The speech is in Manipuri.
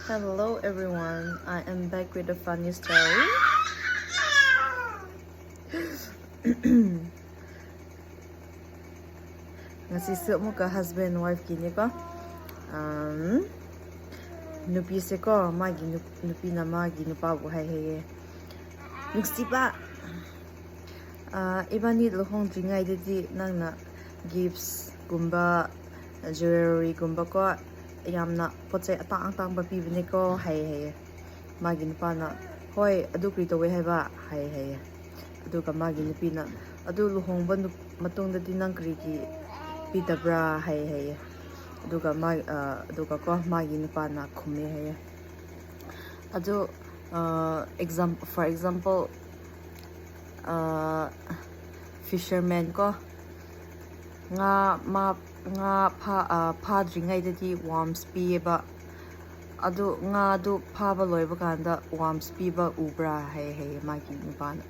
Hello everyone, I am back with a funny story. Ngasi muka husband wife gini ko. Nupi se ko magi nupi na magi nupa bu hai hai. Nuksi pa. Ibani lohong dringai dedi nang na gifts gumba jewelry gumba ko yamna poche atang ba pibne ko hai hai. Magi nupa na hoi adu kri to we hai ba hai hai. Aduga magi nupina adu luhongba matungdadi nang krigi pitabra hai hai aduga ko magi nupana khume hai adu for example fisherman ko nga pha dringai dadi worms pieba adu nga adu phaba loiba kanda worms piba ubra hai hai magi nupana